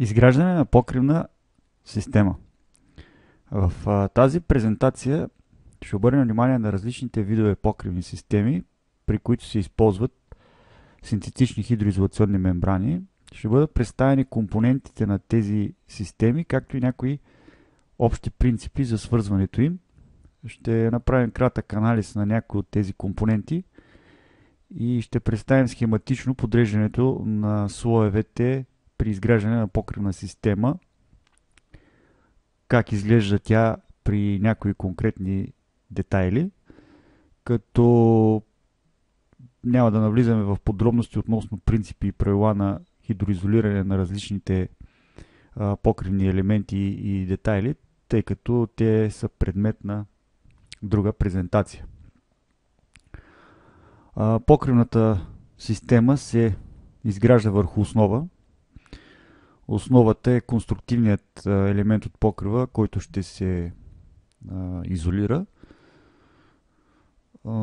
Изграждане на покривна система. В тази презентация ще обърнем внимание на различните видове покривни системи, при които се използват синтетични хидроизолационни мембрани. Ще бъдат представени компонентите на тези системи, както и някои общи принципи за свързването им. Ще направим кратък анализ на някои от тези компоненти и ще представим схематично подреждането на слоевете при изграждане на покривна система, как изглежда тя при някои конкретни детайли, като няма да навлизаме в подробности относно принципи и правила на хидроизолиране на различните покривни елементи и детайли, тъй като те са предмет на друга презентация. Покривната система се изгражда върху основа. Основата е конструктивният елемент от покрива, който ще се изолира.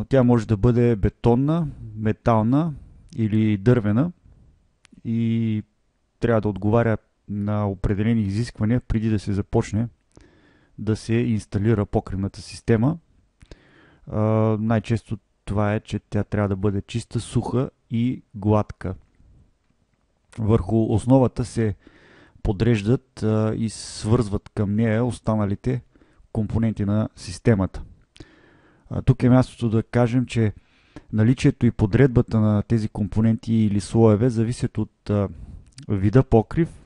Тя може да бъде бетонна, метална или дървена и трябва да отговаря на определени изисквания преди да се започне да се инсталира покривната система. Най-често това е, че тя трябва да бъде чиста, суха и гладка. Върху основата се подреждат и свързват към нея останалите компоненти на системата. Тук е мястото да кажем, че наличието и подредбата на тези компоненти или слоеве зависят от вида покрив,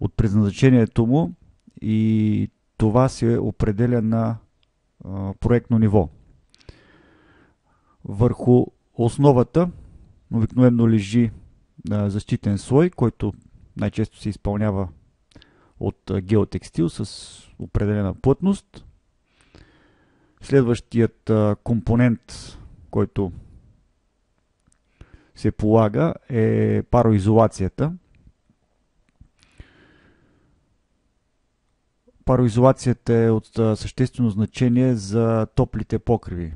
от предназначението му и това се определя на проектно ниво. Върху основата обикновено лежи защитен слой, който най-често се изпълнява от геотекстил с определена плътност. Следващият компонент, който се полага, е пароизолацията. Пароизолацията е от съществено значение за топлите покриви.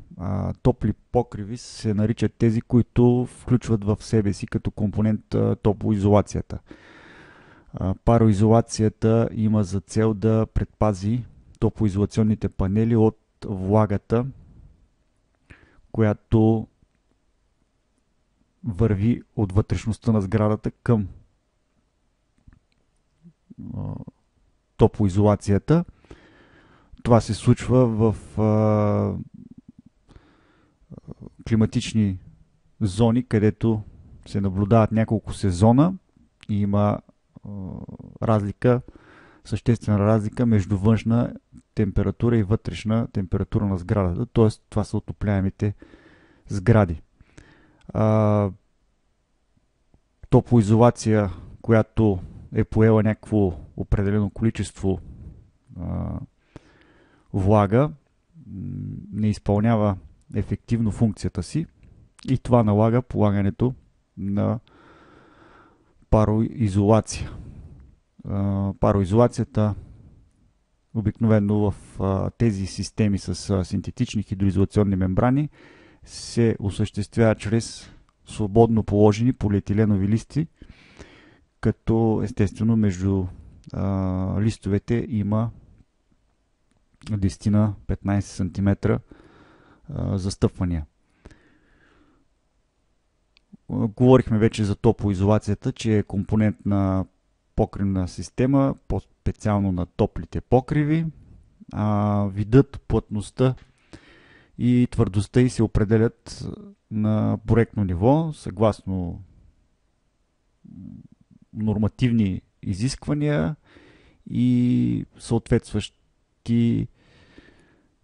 Топли покриви се наричат тези, които включват в себе си като компонент топлоизолацията. Пароизолацията има за цел да предпази топлоизолационните панели от влагата, която върви от вътрешността на сградата към топлоизолацията. Това се случва в климатични зони, където се наблюдават няколко сезона и има съществена разлика между външна температура и вътрешна температура на сградата, т.е. това са отопляемите сгради. Топлоизолация, която е поела някакво определено количество влага, не изпълнява ефективно функцията си и това налага полагането на пароизолация. Пароизолацията обикновено в тези системи с синтетични хидроизолационни мембрани се осъществява чрез свободно положени полиетиленови листи, като естествено между листовете има 10 на 15 см застъпвания. Говорихме вече за топлоизолацията, че е компонент на покривна система, по-специално на топлите покриви. Видът, плътността и твърдостта й се определят на проектно ниво, съгласно нормативни изисквания и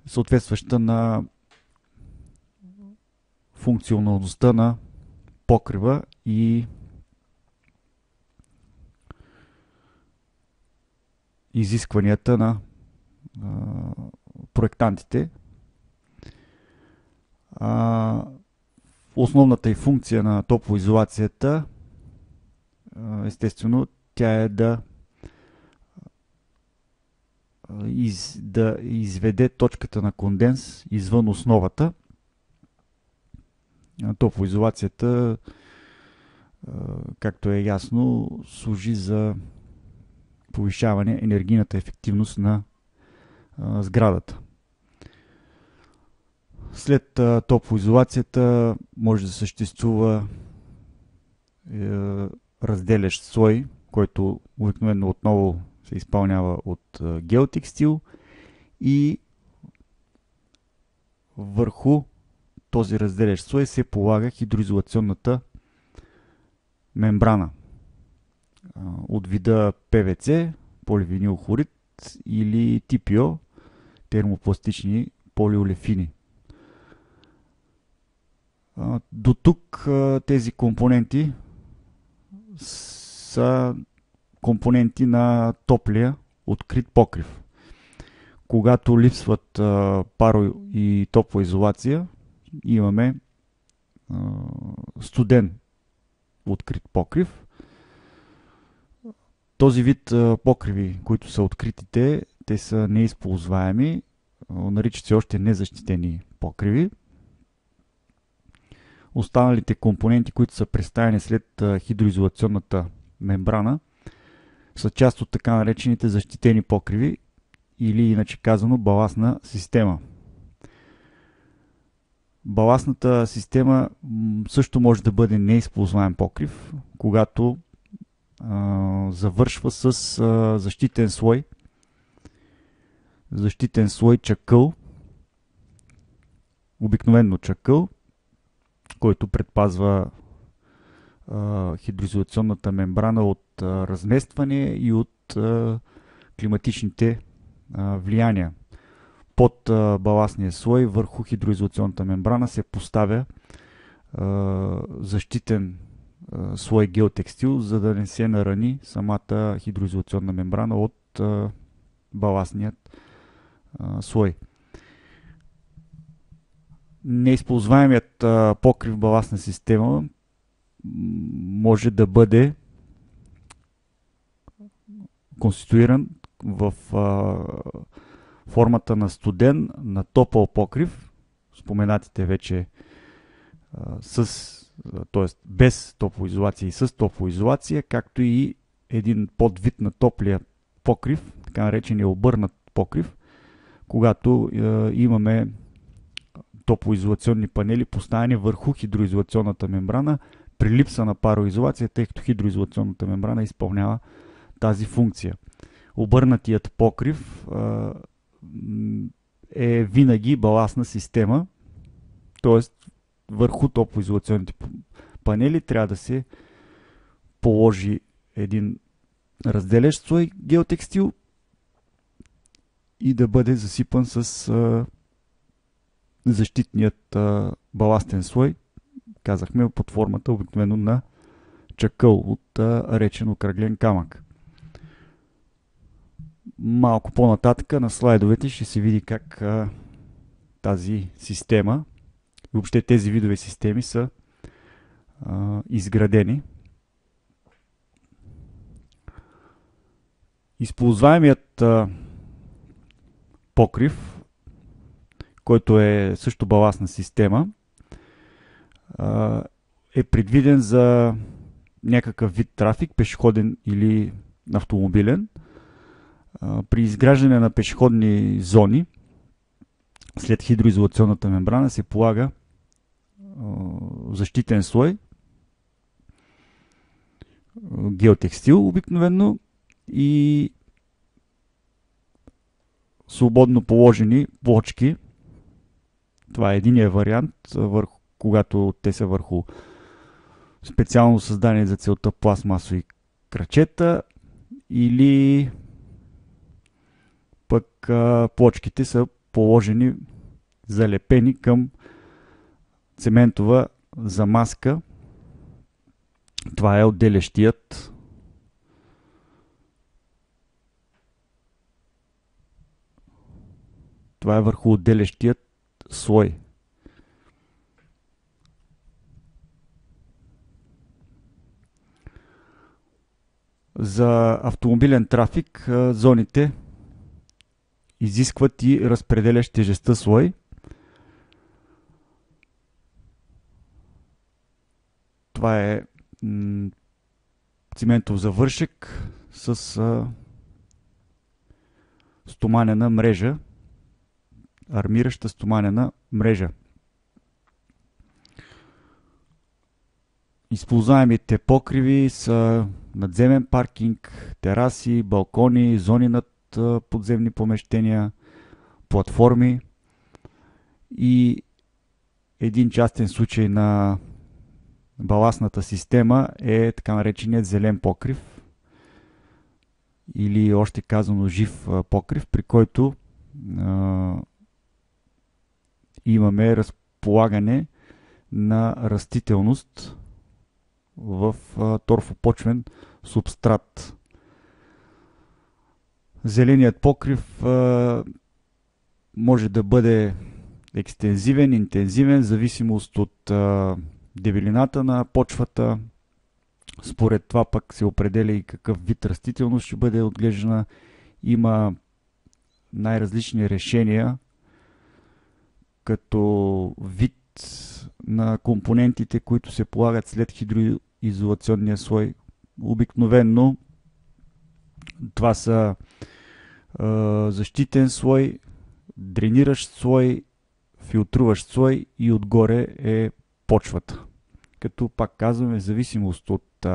съответстваща на функционалността на покрива и изискванията на проектантите. Основната и функция на топлоизолацията, естествено, тя е да изведе точката на конденс извън основата. Топлоизолацията, както е ясно, служи за повишаване енергийната ефективност на сградата. След топлоизолацията може да съществува разделящ слой, който обикновено отново се изпълнява от геотекстил, и върху този разделящ слой се полага хидроизолационната мембрана от вида ПВЦ, поливинил хлорид, или ТПО, термопластични полиолефини. До тук тези компоненти са компоненти на топлия открит покрив. Когато липсват паро и топлоизолация, имаме студен открит покрив. Този вид покриви, които са откритите, те са неизползваеми, наричат се още незащитени покриви. Останалите компоненти, които са представени след хидроизолационната мембрана, са част от така наречените защитени покриви, или иначе казано баластна система. Баластната система също може да бъде неизползваем покрив, когато завършва с защитен слой чакъл, обикновено чакъл, който предпазва хидроизолационната мембрана от разместване и от климатичните влияния. Под баластния слой върху хидроизолационната мембрана се поставя защитен слой геотекстил, за да не се нарани самата хидроизолационна мембрана от баластният слой. Неизползваемият покрив баластна система може да бъде конституиран в формата на на топъл покрив, споменатите вече т.е. без топлоизолация и с топлоизолация, както и един подвид на топлия покрив, така наречения обърнат покрив, когато имаме топлоизолационни панели поставени върху хидроизолационната мембрана при липса на пароизолация, тъй като хидроизолационната мембрана изпълнява тази функция. Обърнатият покрив е винаги баластна система, т.е. върху топлоизолационните панели трябва да се положи един разделящ слой геотекстил и да бъде засипан с защитният баластен слой, казахме, под формата обикновено на чакъл от речен окръглен камък. Малко по-нататък на слайдовете ще се види как тази система, въобще тези видове системи са изградени. Използваемият покрив, който е също баластна система, е предвиден за някакъв вид трафик, пешеходен или автомобилен. При изграждане на пешеходни зони след хидроизолационната мембрана се полага защитен слой геотекстил обикновено и свободно положени плочки. Това е единия вариант, когато те са върху специално създадени за целта пластмасови крачета, или пък плочките са положени, залепени към цементова замазка. Това е отделящият Това е върху отделящият слой. За автомобилен трафик зоните изискват и разпределящ тежестта слой. Това е циментов завършек с стоманена мрежа, армираща стоманена мрежа. Използваемите покриви са надземен паркинг, тераси, балкони, зони над подземни помещения, платформи и един частен случай на баластната система е така нареченият зелен покрив или още казано жив покрив, при който имаме разполагане на растителност в торфопочвен субстрат. Зеленият покрив може да бъде екстензивен, интензивен, в зависимост от дебелината на почвата. Според това пък се определя и какъв вид растителност ще бъде отглеждана. Има най-различни решения, като вид на компонентите, които се полагат след хидроизолационния слой. Обикновенно това са защитен слой, дрениращ слой, филтруващ слой и отгоре е почвата. Като пак казваме, в зависимост от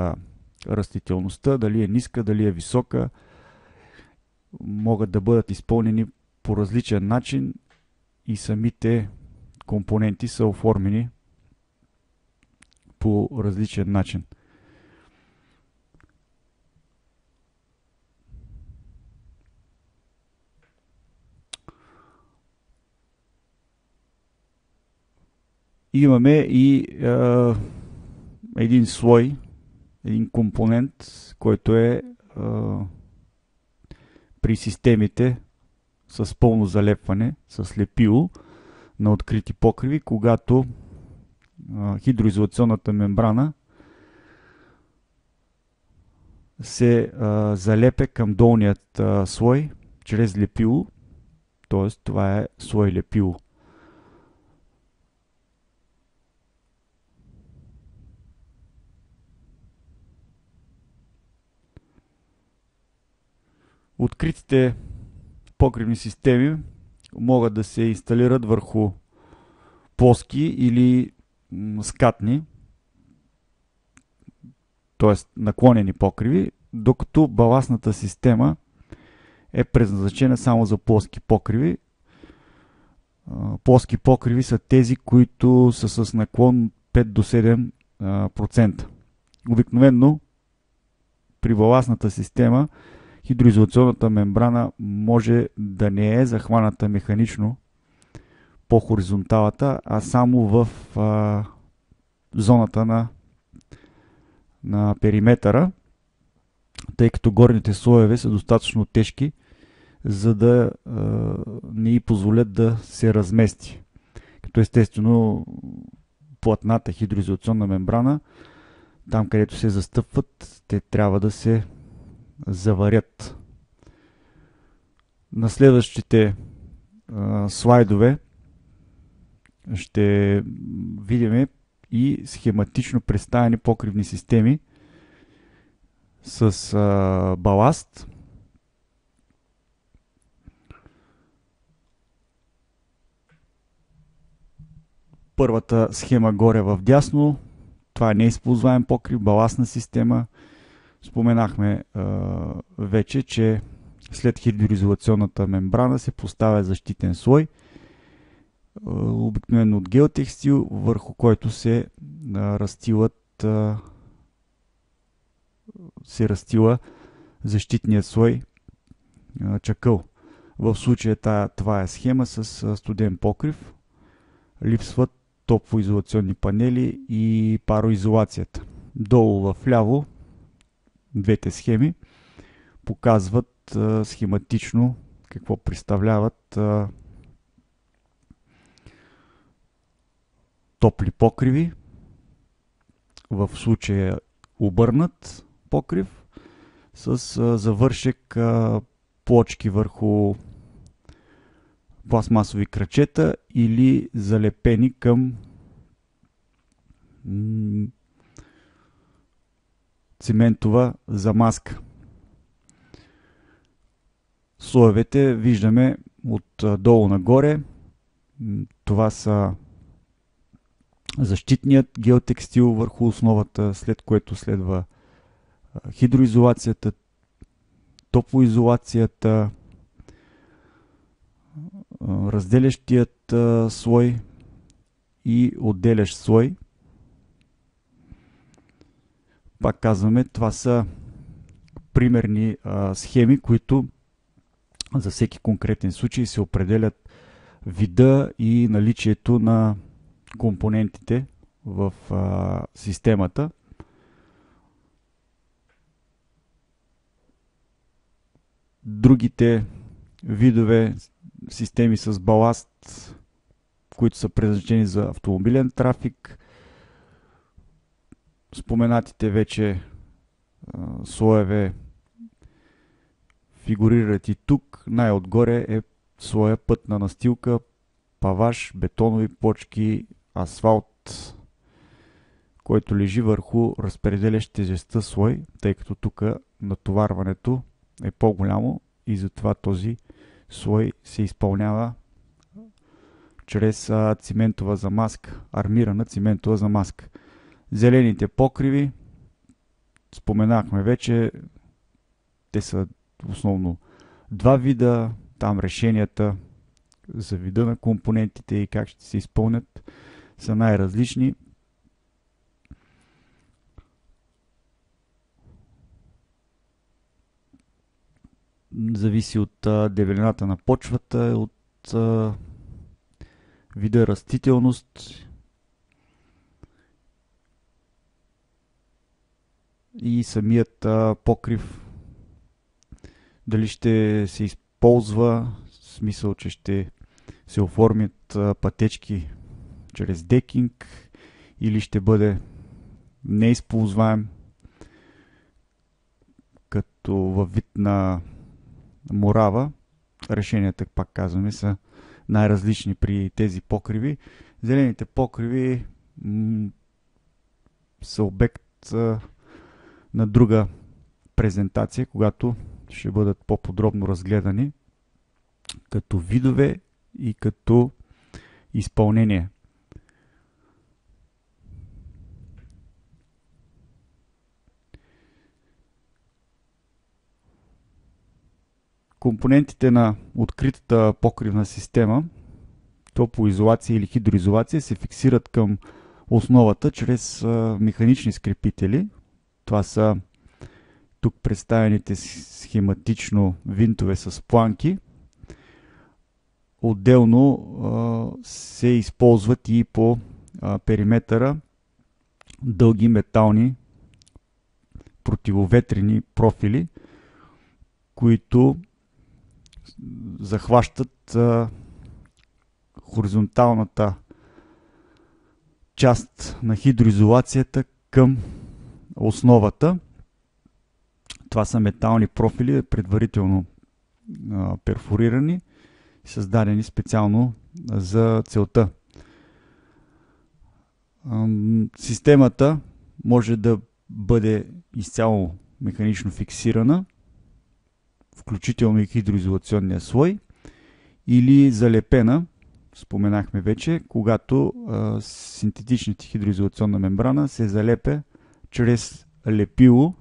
растителността, дали е ниска, дали е висока, могат да бъдат изпълнени по различен начин и самите компоненти са оформени по различен начин. Имаме и един слой, един компонент, който е при системите с пълно залепване, с лепило на открити покриви, когато хидроизолационната мембрана се залепя към долният слой чрез лепило, т.е. това е слой лепило. Откритите покривни системи могат да се инсталират върху плоски или скатни, т.е. наклонени покриви, докато баластната система е предназначена само за плоски покриви. Плоски покриви са тези, които са с наклон 5 до 7%. Обикновено при баластната система хидроизолационната мембрана може да не е захваната механично по хоризонталата, а само в зоната на периметъра, тъй като горните слоеве са достатъчно тежки, за да не й позволят да се размести. Като естествено плътната хидроизолационна мембрана, там където се застъпват, те трябва да се заварят. На следващите слайдове ще видим и схематично представени покривни системи с баласт. Първата схема горе в дясно, това е неизползваем покрив, баластна система. Споменахме вече, че след хидроизолационната мембрана се поставя защитен слой, обикновено от геотекстил, върху който се разстила защитният слой чакъл. В случая това е схема с студен покрив. Липсват топлоизолационни панели и пароизолацията. Долу в ляво двете схеми показват схематично какво представляват топли покриви. В случая обърнат покрив с завършек плочки върху пластмасови крачета или залепени към циментова замазка. С слоевете виждаме от долу нагоре. Това са защитният геотекстил върху основата, след което следва хидроизолацията, топлоизолацията, разделящият слой и отделящ слой. Пак казваме, това са примерни схеми, които за всеки конкретен случай се определят вида и наличието на компонентите в системата. Другите видове системи с баласт, които са предназначени за автомобилен трафик, споменатите вече слоеве фигурират и тук. Най-отгоре е слоя пътна настилка, паваж, бетонови плочки, асфалт, който лежи върху разпределящ тежестта слой, тъй като тук натоварването е по-голямо и затова този слой се изпълнява чрез циментова замазка, армирана циментова замазка. Зелените покриви, споменахме вече, те са основно два вида. Там решенията за вида на компонентите и как ще се изпълнят са най-различни. Зависи от дебелината на почвата, от вида растителност и самият покрив. Дали ще се използва, в смисъл, че ще се оформят пътечки чрез декинг, или ще бъде неизползваем като във вид на морава. Решенията, пак казваме, са най-различни при тези покриви. Зелените покриви са обект на друга презентация, когато ще бъдат по-подробно разгледани като видове и като изпълнение. Компонентите на откритата покривна система, топлоизолация или хидроизолация, се фиксират към основата чрез механични скрепители. Това са тук представените схематично винтове с планки. Отделно се използват и по периметъра дълги метални противоветрени профили, които захващат хоризонталната част на хидроизолацията към основата. Това са метални профили, предварително перфорирани, създадени специално за целта. Системата може да бъде изцяло механично фиксирана, включително и хидроизолационния слой, или залепена, споменахме вече, когато синтетичната хидроизолационна мембрана се залепя чрез лепило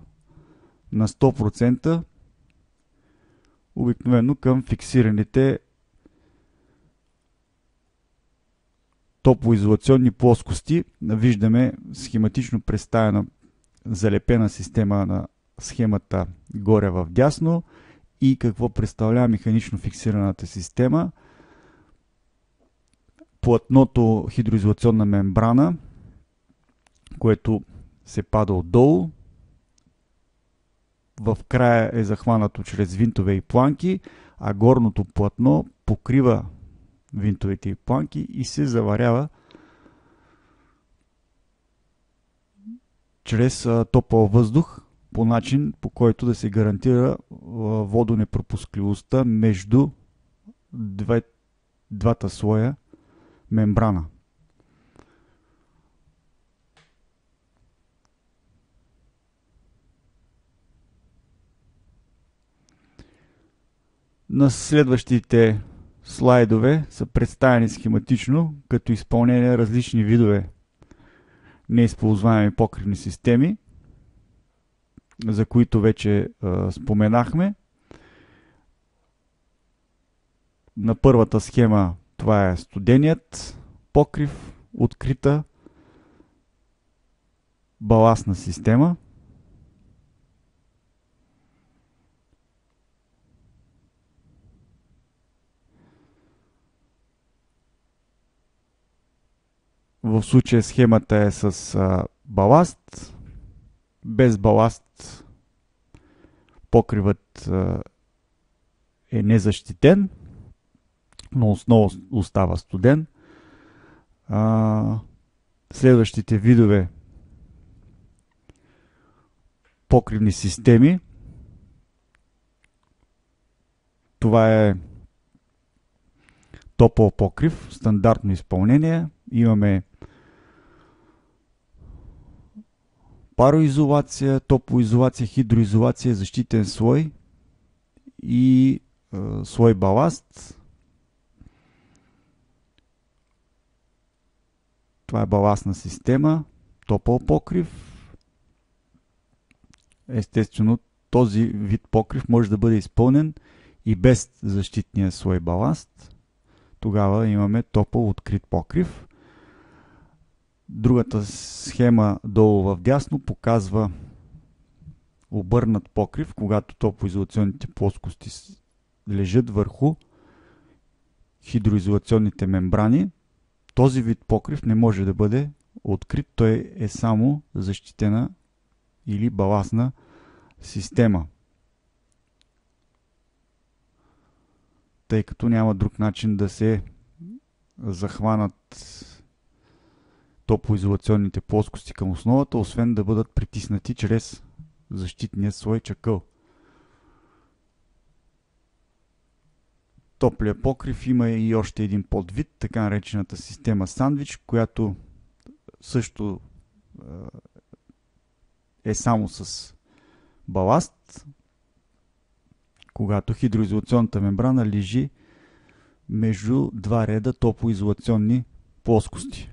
на 100%, обикновено към фиксираните топлоизолационни плоскости. Виждаме схематично представена залепена система на схемата горе в дясно и какво представлява механично фиксираната система. Платното хидроизолационна мембрана, което се пада отдолу, в края е захванато чрез винтове и планки, а горното платно покрива винтовете и планки и се заварява чрез топъл въздух по начин, по който да се гарантира водонепропускливостта между двата слоя мембрана. На следващите слайдове са представени схематично като изпълнение на различни видове неизползваеми покривни системи, за които вече споменахме. На първата схема това е студеният покрив, открита баластна система. В случая схемата е с баласт. Без баласт покривът е незащитен, но отново остава студен. Следващите видове покривни системи. Това е топъл покрив, стандартно изпълнение. Имаме пароизолация, топлоизолация, хидроизолация, защитен слой и слой баласт. Това е баластна система, топъл покрив. Естествено, този вид покрив може да бъде изпълнен и без защитния слой баласт. Тогава имаме топъл открит покрив. Другата схема долу в дясно показва обърнат покрив, когато топлоизолационните плоскости лежат върху хидроизолационните мембрани. Този вид покрив не може да бъде открит, той е само защитена или баластна система, тъй като няма друг начин да се захванат топлоизолационните плоскости към основата, освен да бъдат притиснати чрез защитния слой чакъл. Топлия покрив има и още един подвид, така наречената система сандвич, която също е само с баласт, когато хидроизолационната мембрана лежи между два реда топлоизолационни плоскости.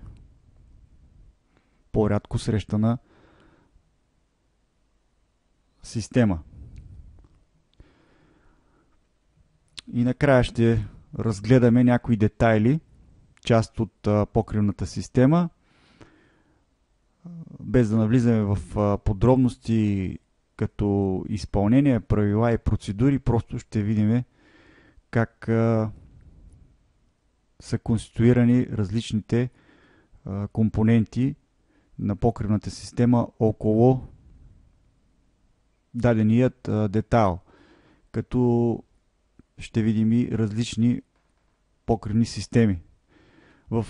По-рядко срещана система. И накрая ще разгледаме някои детайли, част от покривната система, без да навлизаме в подробности като изпълнение, правила и процедури. Просто ще видим как са конституирани различните компоненти на покривната система около даденият детайл, като ще видим и различни покривни системи. В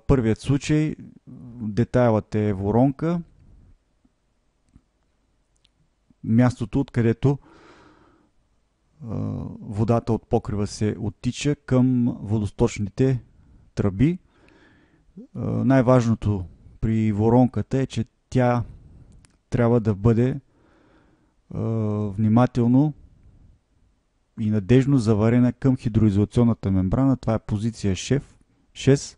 първият случай детайлът е воронка, мястото, откъдето водата от покрива се оттича към водосточните тръби. Най-важното при воронката е, че тя трябва да бъде внимателно и надежно заварена към хидроизолационната мембрана. Това е позиция 6.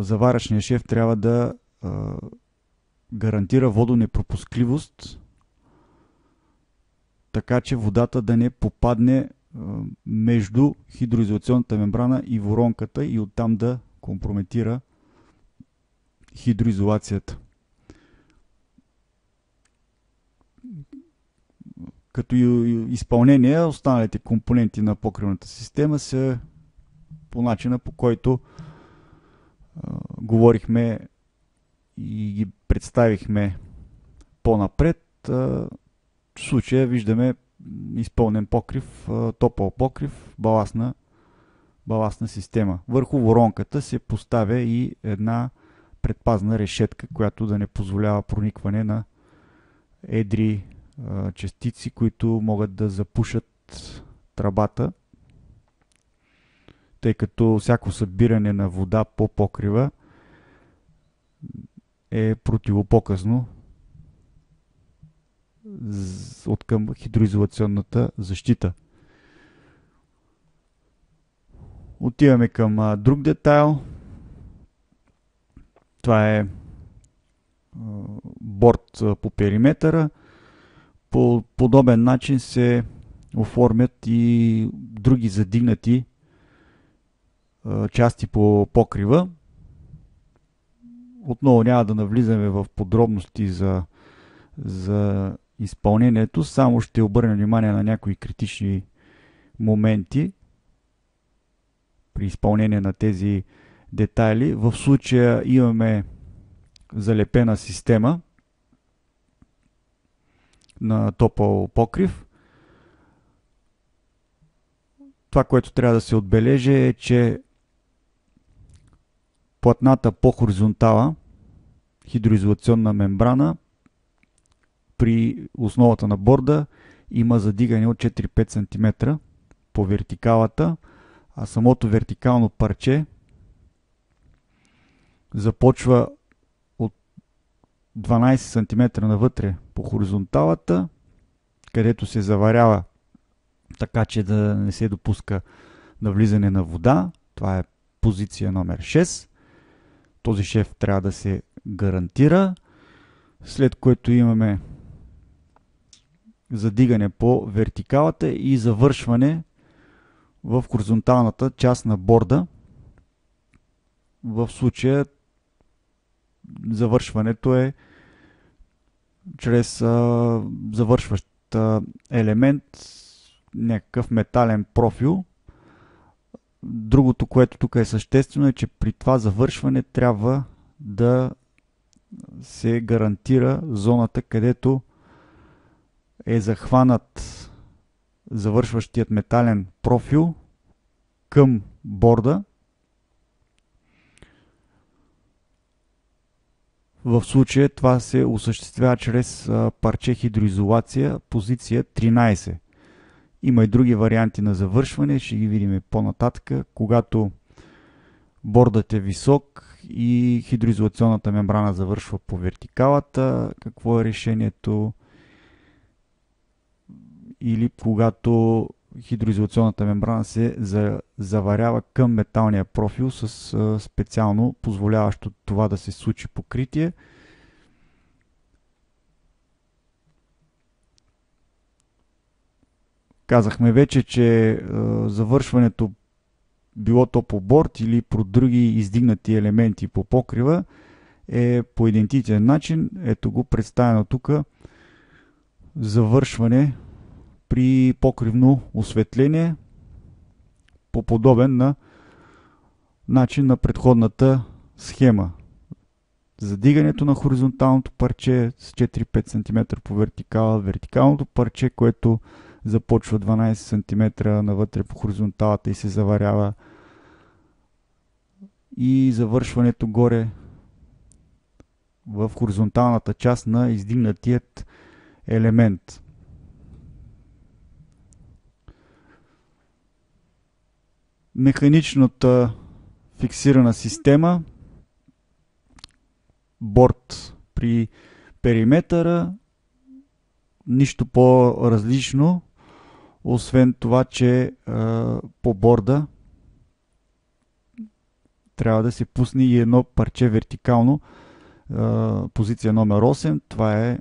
Заваръчният шев трябва да гарантира водонепропускливост, така че водата да не попадне между хидроизолационната мембрана и воронката и оттам да компрометира хидроизолацията. Като изпълнение, останалите компоненти на покривната система са по начина, по който говорихме и ги представихме по-напред. В случая виждаме изпълнен покрив, топъл покрив, баластна система. Върху воронката се поставя и една предпазна решетка, която да не позволява проникване на едри частици, които могат да запушат тръбата, тъй като всяко събиране на вода по покрива е противопоказно от към хидроизолационната защита. Отиваме към друг детайл. Това е борд по периметъра. По подобен начин се оформят и други задигнати части по покрива. Отново няма да навлизаме в подробности за изпълнението, само ще обърнем внимание на някои критични моменти при изпълнение на тези детайли. В случая имаме залепена система на топъл покрив. Това, което трябва да се отбележи, е, че платната по хоризонтала, хидроизолационна мембрана, при основата на борда има задигане от 4-5 см по вертикалата, а самото вертикално парче започва от 12 см навътре по хоризонталата, където се заварява така, че да не се допуска навлизане на вода. Това е позиция номер 6. Този шев трябва да се гарантира, след което имаме задигане по вертикалата и завършване в хоризонталната част на борда. В случая завършването е чрез завършващ елемент, някакъв метален профил. Другото, което тук е съществено, е, че при това завършване трябва да се гарантира зоната, където е захванат завършващият метален профил към борда. В случая това се осъществява чрез парче хидроизолация, позиция 13. Има и други варианти на завършване, ще ги видим по-нататък. Когато бордът е висок и хидроизолационната мембрана завършва по вертикалата, какво е решението? Или когато хидроизолационната мембрана се заварява към металния профил с специално позволяващо това да се случи покритие. Казахме вече, че завършването, било то по борд или по други издигнати елементи по покрива, е по идентичен начин. Ето го представено тук. Завършване при покривно осветление по подобен на начин на предходната схема. Задигането на хоризонталното парче с 4-5 см по вертикала, вертикалното парче, което започва 12 см навътре по хоризонталата и се заварява, и завършването горе в хоризонталната част на издигнатият елемент. Механичната фиксирана система, борд при периметъра, нищо по-различно, освен това, че по борда трябва да се пусне и едно парче вертикално, позиция номер 8. Това е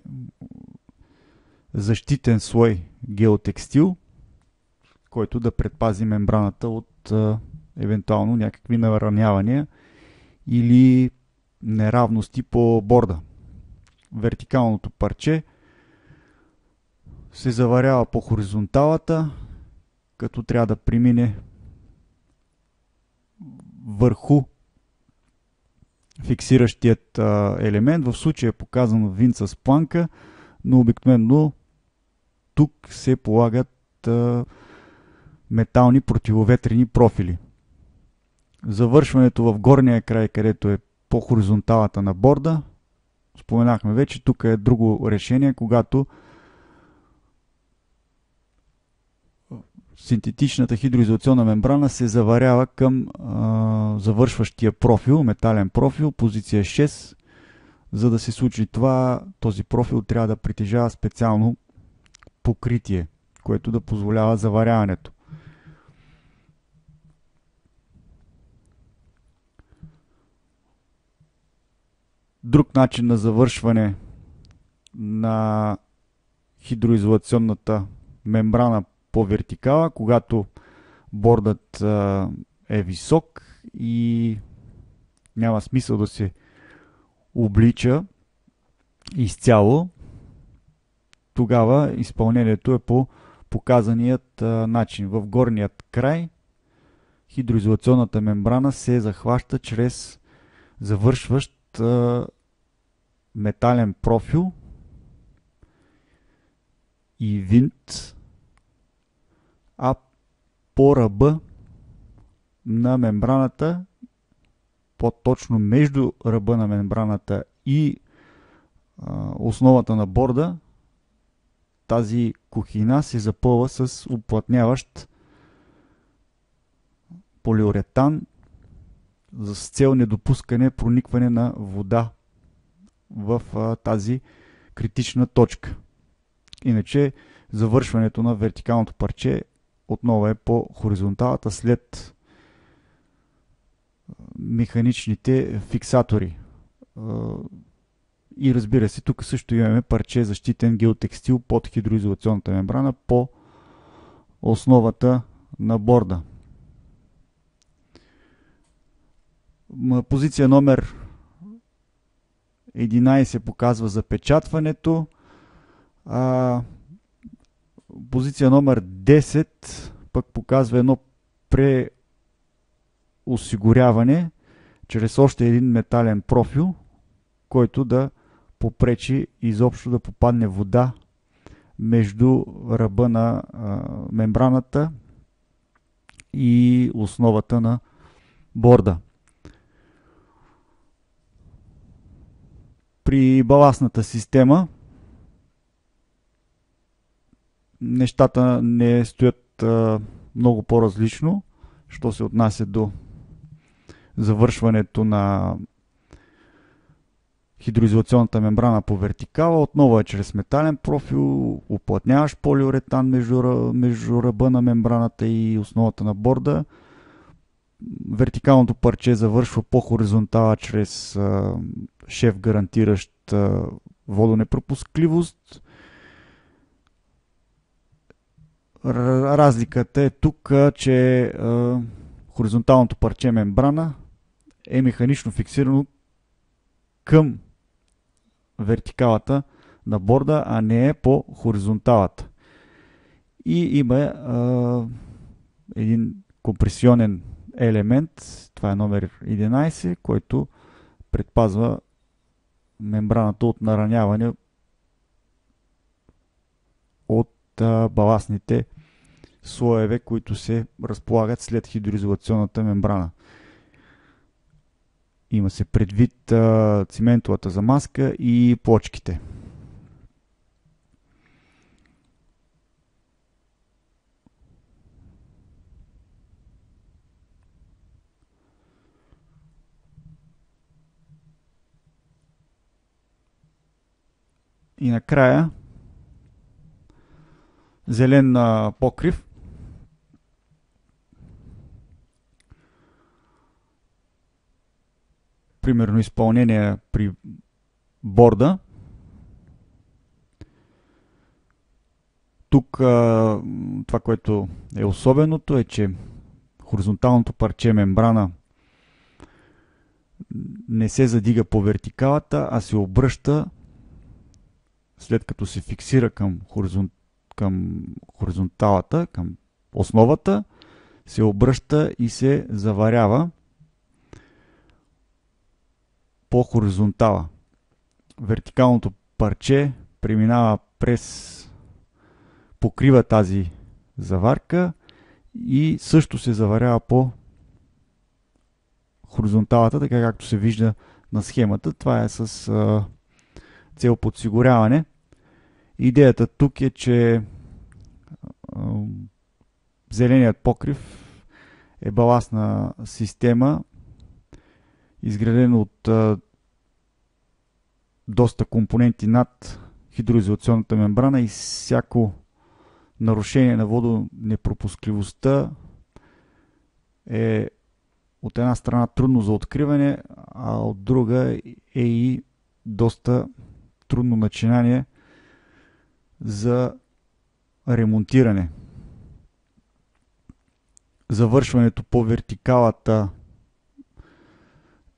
защитен слой геотекстил, който да предпази мембраната от евентуално някакви наранявания или неравности по борда. Вертикалното парче се заварява по хоризонталата, като трябва да премине върху фиксиращият елемент. В случая е показано винт с планка, но обикновено тук се полагат метални противоветрени профили. Завършването в горния край, където е по хоризонталата на борда, споменахме вече, тук е друго решение, когато синтетичната хидроизолационна мембрана се заварява към завършващия профил, метален профил, позиция 6. За да се случи това, този профил трябва да притежава специално покритие, което да позволява заваряването. Друг начин на завършване на хидроизолационната мембрана по вертикала, когато бордът е висок и няма смисъл да се облича изцяло, тогава изпълнението е по показаният начин. В горният край хидроизолационната мембрана се захваща чрез завършващ метален профил и винт, а по ръба на мембраната, по-точно между ръба на мембраната и основата на борда, тази кухина се запълва с уплътняващ полиуретан с цел недопускане проникване на вода в тази критична точка. Иначе завършването на вертикалното парче отново е по хоризонталата след механичните фиксатори. И разбира се, тук също имаме парче защитен геотекстил под хидроизолационната мембрана по основата на борда. Позиция номер 11 показва запечатването. Позиция номер 10 пък показва едно преосигуряване чрез още един метален профил, който да попречи изобщо да попадне вода между ръба на мембраната и основата на борда. При баластната система нещата не стоят много по-различно, що се отнася до завършването на хидроизолационната мембрана по вертикала. Отново е чрез метален профил, уплътняващ полиуретан между ръба на мембраната и основата на борда. Вертикалното парче завършва по хоризонтала чрез шев гарантиращ водонепропускливост. Разликата е тук, че хоризонталното парче мембрана е механично фиксирано към вертикалата на борда, а не е по хоризонталата. И има един компресионен елемент, това е номер 11, който предпазва мембраната от нараняване от баластните слоеве, които се разполагат след хидроизолационната мембрана. Има се предвид циментовата замазка и плочките. И накрая зелен покрив. Примерно изпълнение при борда. Тук това, което е особеното, е, че хоризонталното парче мембрана не се задига по вертикалата, а се обръща, след като се фиксира към хоризонталата, към основата, се обръща и се заварява по хоризонтала. Вертикалното парче преминава покрива тази заварка и също се заварява по хоризонталата, така както се вижда на схемата. Това е с цел подсигуряване. Идеята тук е, че зеленият покрив е баластна система, изградена от доста компоненти над хидроизолационната мембрана и всяко нарушение на водонепропускливостта е от една страна трудно за откриване, а от друга е и доста трудно начинание за ремонтиране. Завършването по вертикалата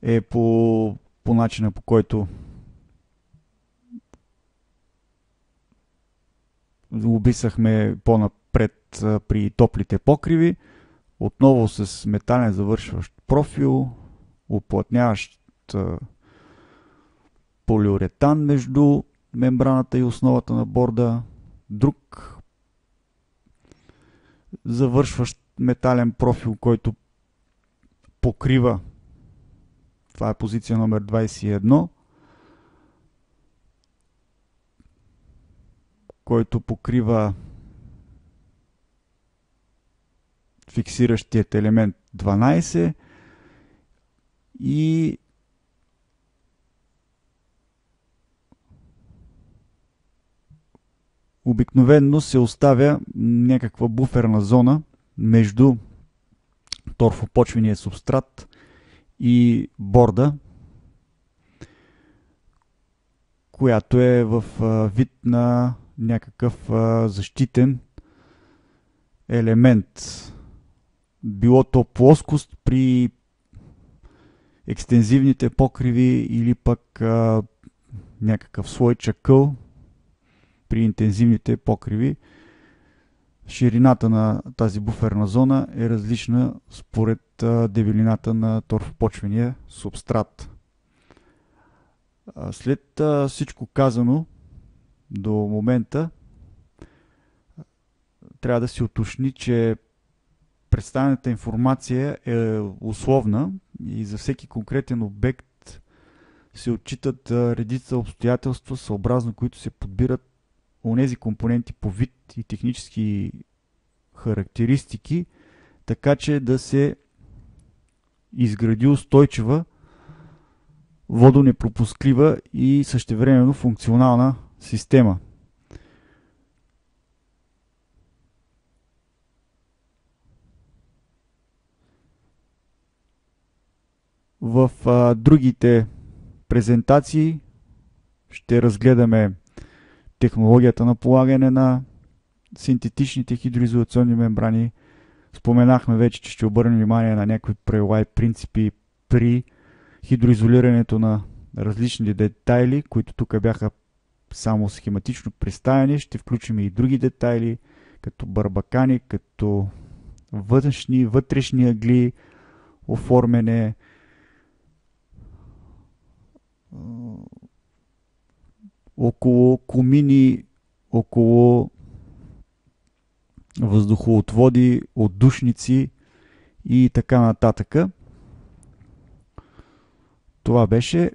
е по начина, по който описахме по-напред при топлите покриви. Отново с метален завършващ профил, уплътняващ полиуретан между мембраната и основата на борда, друг завършващ метален профил, който покрива, това е позиция номер 21, който покрива фиксиращият елемент 12 и обикновенно се оставя някаква буферна зона между торфопочвения субстрат и борда, която е в вид на някакъв защитен елемент. Било то плоскост при екстензивните покриви или пък някакъв слой чакъл при интензивните покриви. Ширината на тази буферна зона е различна според дебелината на торфопочвения субстрат. След всичко казано до момента, трябва да се уточни, че представената информация е условна и за всеки конкретен обект се отчитат редица обстоятелства, съобразно които се подбират онези компоненти по вид и технически характеристики, така че да се изгради устойчива, водонепропусклива и същевременно функционална система. В другите презентации ще разгледаме технологията на полагане на синтетичните хидроизолационни мембрани. Споменахме вече, че ще обърнем внимание на някои правила и принципи при хидроизолирането на различни детайли, които тук бяха само схематично представени. Ще включим и други детайли, като барбакани, като вътрешни ъгли, оформяне, около комини, около въздухоотводи, отдушници и така нататък. Това беше.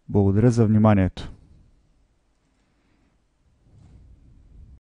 Благодаря за вниманието.